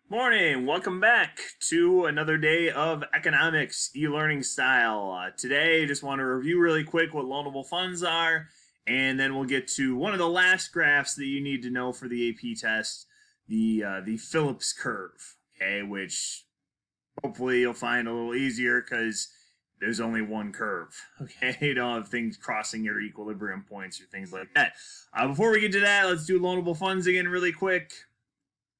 Morning, welcome back to another day of economics e-learning style. Today, just want to review really quick what loanable funds are, and then we'll get to one of the last graphs that you need to know for the AP test, the Phillips curve, okay, which hopefully you'll find a little easier because there's only one curve, okay? You don't have things crossing your equilibrium points or things like that. Before we get to that, let's do loanable funds again really quick.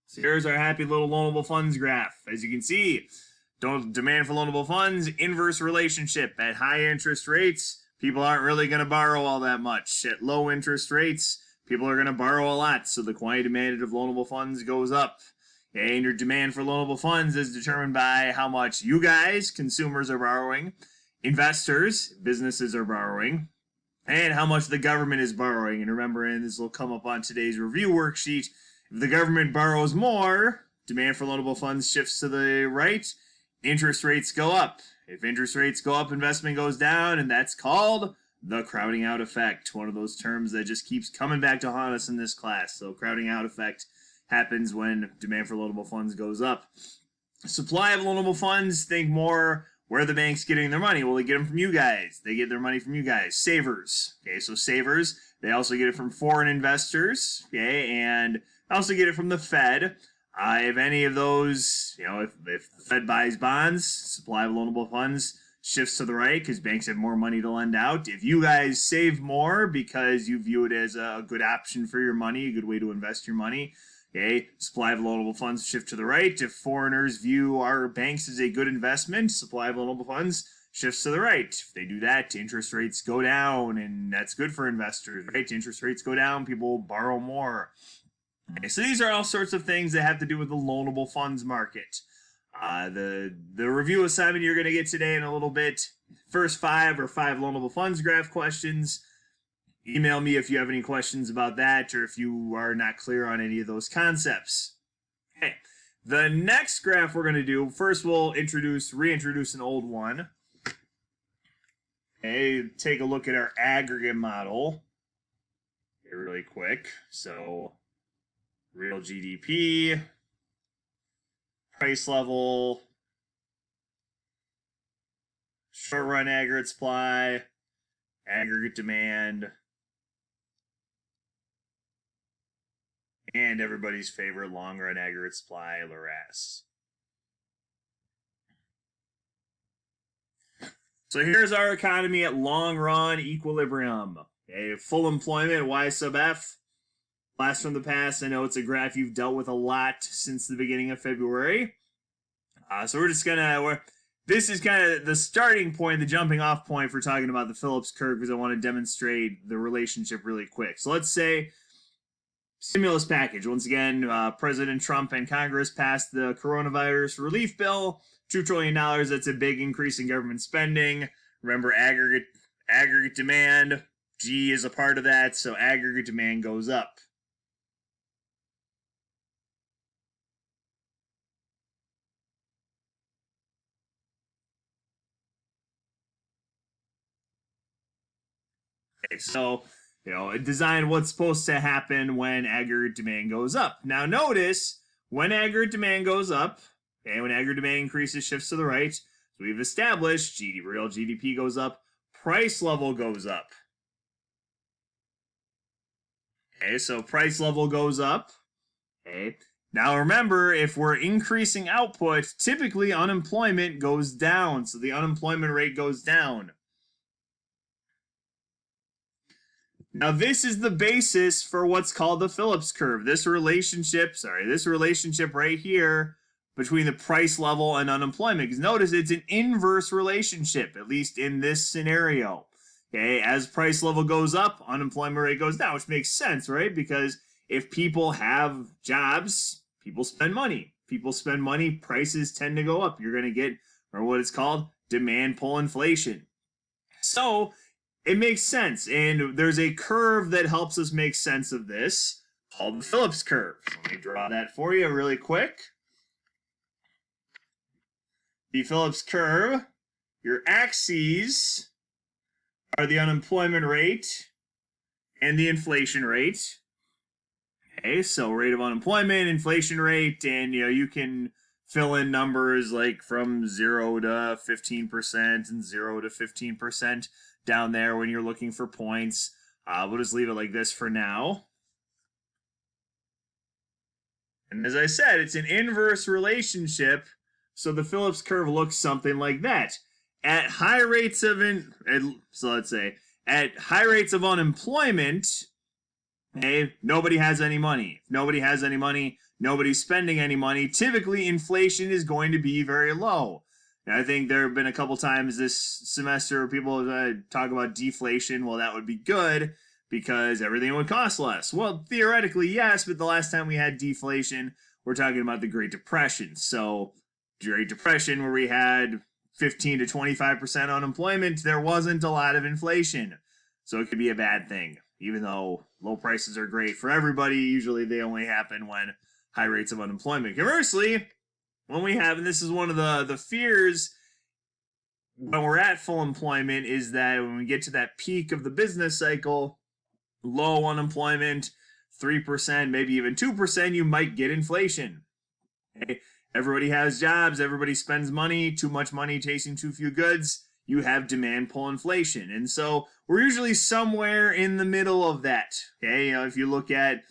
So here's our happy little loanable funds graph. As you can see, demand for loanable funds, inverse relationship. At high interest rates, people aren't really going to borrow all that much. At low interest rates, people are going to borrow a lot, so the quantity demanded of loanable funds goes up. And your demand for loanable funds is determined by how much you guys, consumers, are borrowing, investors, businesses, are borrowing, and how much the government is borrowing. And remember, and this will come up on today's review worksheet, if the government borrows more, demand for loanable funds shifts to the right, interest rates go up. If interest rates go up, investment goes down, and that's called the crowding out effect. One of those terms that just keeps coming back to haunt us in this class. So crowding out effect happens when demand for loanable funds goes up. Supply of loanable funds, think more where the bank's getting their money. Well, they get them from you guys. They get their money from you guys. Savers. Okay, so savers, they also get it from foreign investors. Okay, and also get it from the Fed. If any of those, if the Fed buys bonds, supply of loanable funds shifts to the right because banks have more money to lend out. If you guys save more because you view it as a good option for your money, a good way to invest your money, okay, supply of loanable funds shift to the right. If foreigners view our banks as a good investment, supply of loanable funds shifts to the right. If they do that, interest rates go down, and that's good for investors, right? Interest rates go down, people borrow more. Okay, so these are all sorts of things that have to do with the loanable funds market. The review assignment you're going to get today in a little bit, first five loanable funds graph questions. Email me if you have any questions about that or if you are not clear on any of those concepts. Okay, the next graph we're going to do, first we'll reintroduce an old one. Okay, take a look at our aggregate model here really quick. So real GDP, price level, short run aggregate supply, aggregate demand, and everybody's favorite long run aggregate supply, LRAS. So here's our economy at long run equilibrium. Okay, full employment, Y sub F. Blast from the past. I know it's a graph you've dealt with a lot since the beginning of February. So we're just gonna, this is kind of the starting point, the jumping off point for talking about the Phillips curve because I want to demonstrate the relationship really quick. So let's say stimulus package. Once again, President Trump and Congress passed the coronavirus relief bill, $2 trillion. That's a big increase in government spending. Remember, aggregate demand, G is a part of that, so aggregate demand goes up. Okay, so, design what's supposed to happen when aggregate demand goes up. Now notice, when aggregate demand goes up, okay, when aggregate demand increases, shifts to the right, so we've established real GDP goes up, price level goes up. Okay, so price level goes up. Okay, now remember, if we're increasing output, typically unemployment goes down, so the unemployment rate goes down. Now this is the basis for what's called the Phillips curve. This relationship right here between the price level and unemployment. Because notice it's an inverse relationship, at least in this scenario. Okay, as price level goes up, unemployment rate goes down, which makes sense, right? Because if people have jobs, people spend money. People spend money, prices tend to go up. You're going to get, or what it's called, demand pull inflation. So it makes sense, and there's a curve that helps us make sense of this called the Phillips curve. So let me draw that for you really quick. The Phillips curve, your axes are the unemployment rate and the inflation rate. Okay, so rate of unemployment, inflation rate, and you can fill in numbers like from 0 to 15% and 0 to 15% down there when you're looking for points. We'll just leave it like this for now. And as I said, it's an inverse relationship, so the Phillips curve looks something like that. At high rates of so let's say at high rates of unemployment, hey, nobody has any money. If nobody has any money, nobody's spending any money. Typically, inflation is going to be very low. And I think there have been a couple times this semester where people talk about deflation. Well, that would be good because everything would cost less. Well, theoretically, yes, but the last time we had deflation, we're talking about the Great Depression. So, Great Depression, where we had 15 to 25% unemployment, there wasn't a lot of inflation. So it could be a bad thing. Even though low prices are great for everybody, usually they only happen when high rates of unemployment. Conversely, when we have, and this is one of the fears when we're at full employment, is that when we get to that peak of the business cycle, low unemployment, 3%, maybe even 2%, you might get inflation. Okay? Everybody has jobs, everybody spends money, too much money chasing too few goods. You have demand pull inflation. And so we're usually somewhere in the middle of that. Okay, if you look at,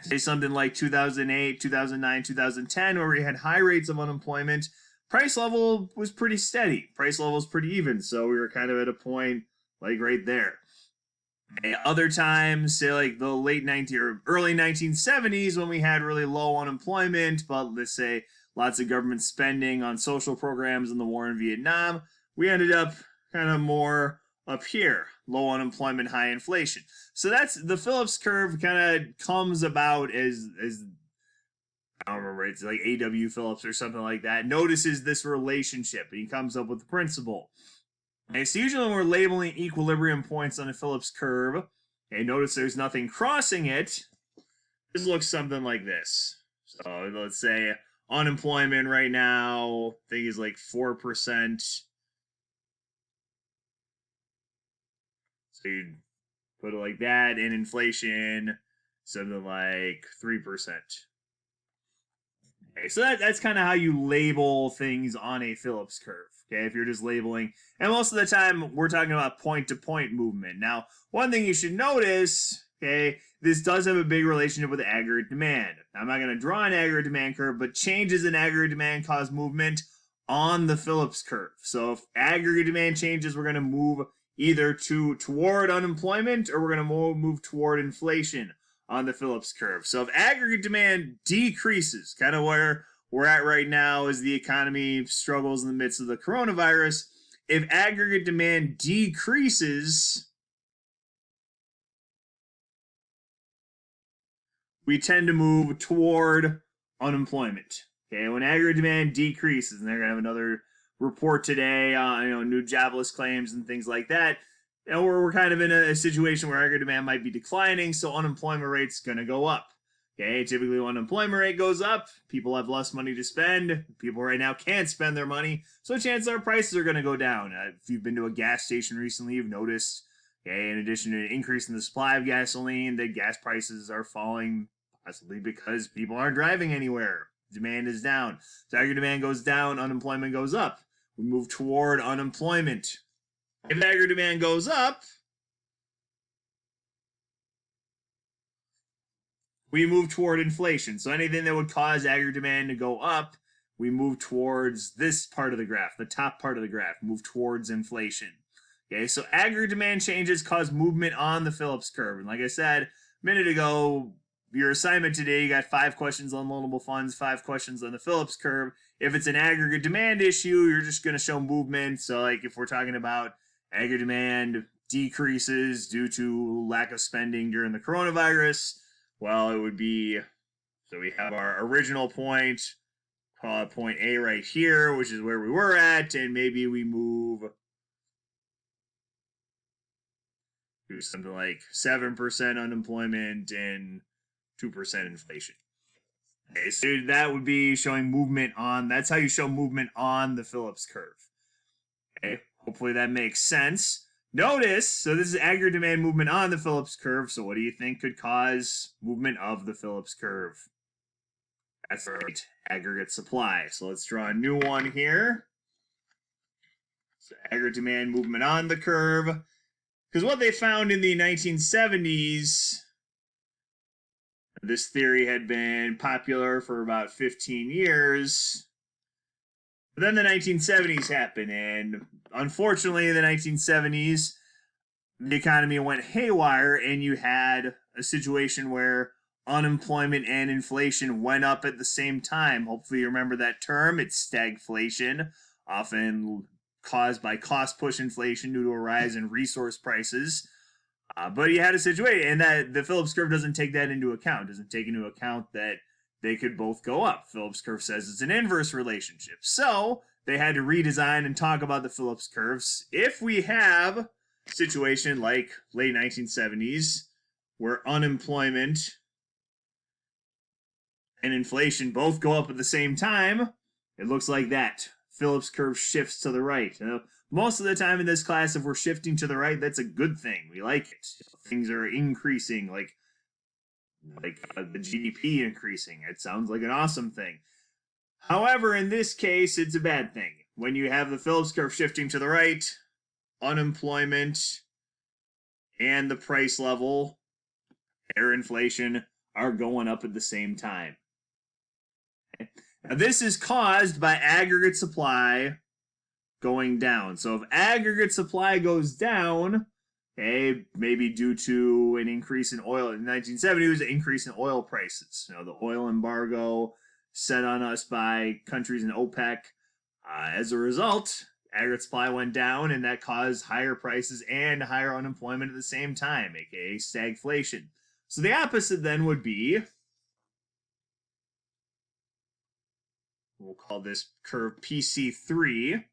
say, something like 2008, 2009, 2010, where we had high rates of unemployment, price level was pretty steady. Price level was pretty even. So we were kind of at a point like right there. Other times, say like the late 19 or early 1970s, when we had really low unemployment, but let's say lots of government spending on social programs in the war in Vietnam, we ended up kind of more up here, low unemployment, high inflation. So that's the Phillips curve. Kind of comes about as I don't remember, it's like A.W. Phillips or something like that, notices this relationship, and he comes up with the principle. Okay, so usually when we're labeling equilibrium points on a Phillips curve, okay, notice there's nothing crossing it. This looks something like this. So let's say unemployment right now, I think is like 4%. So you'd put it like that, and inflation, something like 3%. Okay, so that's kind of how you label things on a Phillips curve. Okay, if you're just labeling, and most of the time we're talking about point-to-point movement. Now, one thing you should notice, okay, this does have a big relationship with aggregate demand. Now, I'm not going to draw an aggregate demand curve, but changes in aggregate demand cause movement on the Phillips curve. So if aggregate demand changes, we're going to move either toward unemployment, or we're going to move toward inflation on the Phillips curve. So if aggregate demand decreases, kind of where we're at right now as the economy struggles in the midst of the coronavirus, if aggregate demand decreases, we tend to move toward unemployment. Okay, when aggregate demand decreases, and they're going to have another report today on new jobless claims and things like that, we're kind of in a situation where aggregate demand might be declining, so unemployment rate's going to go up. Okay, typically when unemployment rate goes up, people have less money to spend. People right now can't spend their money, so chances are prices are going to go down. If you've been to a gas station recently, you've noticed, okay, in addition to an increase in the supply of gasoline, that gas prices are falling, possibly because people aren't driving anywhere. Demand is down. So aggregate demand goes down, unemployment goes up. We move toward unemployment. If aggregate demand goes up, we move toward inflation. So anything that would cause aggregate demand to go up, we move towards this part of the graph, the top part of the graph, move towards inflation. Okay, so aggregate demand changes cause movement on the Phillips curve. And like I said a minute ago, your assignment today, you got 5 questions on loanable funds, 5 questions on the Phillips curve. If it's an aggregate demand issue, you're just going to show movement. So like if we're talking about aggregate demand decreases due to lack of spending during the coronavirus, well, it would be, so we have our original point, call it point A right here, which is where we were at, and maybe we move to something like 7% unemployment and 2% inflation. Okay, so that would be showing movement on, that's how you show movement on the Phillips curve. Okay, hopefully that makes sense. Notice, so this is aggregate demand movement on the Phillips curve. So what do you think could cause movement of the Phillips curve? That's right, aggregate supply. So let's draw a new one here. So aggregate demand movement on the curve. Because what they found in the 1970s, this theory had been popular for about 15 years. But then the 1970s happened, and unfortunately, in the 1970s, the economy went haywire, and you had a situation where unemployment and inflation went up at the same time. Hopefully, you remember that term. It's stagflation, often caused by cost push inflation due to a rise in resource prices. But you had a situation, and that the Phillips curve doesn't take that into account. Doesn't take into account that they could both go up. Phillips curve says it's an inverse relationship. So they had to redesign and talk about the Phillips curves. If we have a situation like late 1970s where unemployment and inflation both go up at the same time, it looks like that. Phillips curve shifts to the right. Most of the time in this class, if we're shifting to the right, that's a good thing. We like it. Things are increasing, like the GDP increasing. It sounds like an awesome thing. However, in this case, it's a bad thing. When you have the Phillips curve shifting to the right, unemployment and the price level, or inflation, are going up at the same time. Okay. Now, this is caused by aggregate supply going down. So if aggregate supply goes down, okay, maybe due to an increase in oil. In 1970, it was an increase in oil prices. The oil embargo set on us by countries in OPEC. As a result, aggregate supply went down, and that caused higher prices and higher unemployment at the same time, aka stagflation. So the opposite then would be, we'll call this curve PC3,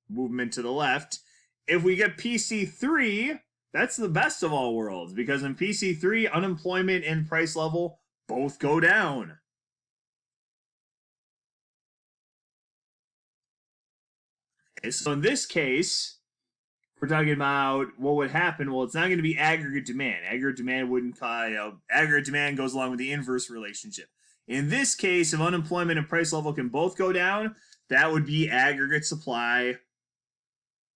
movement to the left. If we get PC3, that's the best of all worlds, because in PC3, unemployment and price level both go down. Okay, so in this case, we're talking about what would happen. Well, it's not going to be aggregate demand. Aggregate demand wouldn't aggregate demand goes along with the inverse relationship. In this case, if unemployment and price level can both go down, that would be aggregate supply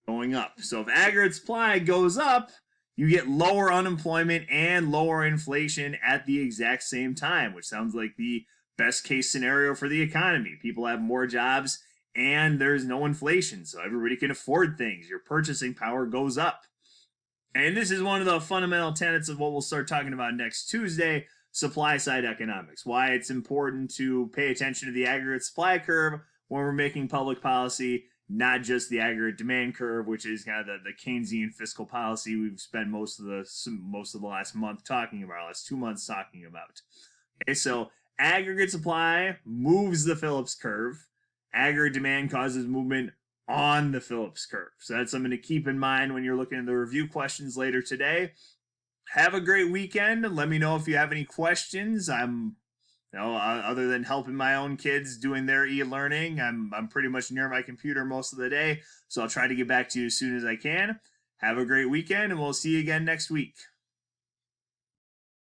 going up. So if aggregate supply goes up, you get lower unemployment and lower inflation at the exact same time, which sounds like the best case scenario for the economy. People have more jobs and there's no inflation, so everybody can afford things. Your purchasing power goes up. And this is one of the fundamental tenets of what we'll start talking about next Tuesday, supply side economics. Why it's important to pay attention to the aggregate supply curve when we're making public policy, not just the aggregate demand curve, which is kind of the Keynesian fiscal policy we've spent most of the last month talking about, last 2 months talking about. Okay, so aggregate supply moves the Phillips curve. Aggregate demand causes movement on the Phillips curve. So that's something to keep in mind when you're looking at the review questions later today. Have a great weekend. Let me know if you have any questions. Other than helping my own kids doing their e-learning, I'm pretty much near my computer most of the day, so I'll try to get back to you as soon as I can. Have a great weekend, and we'll see you again next week.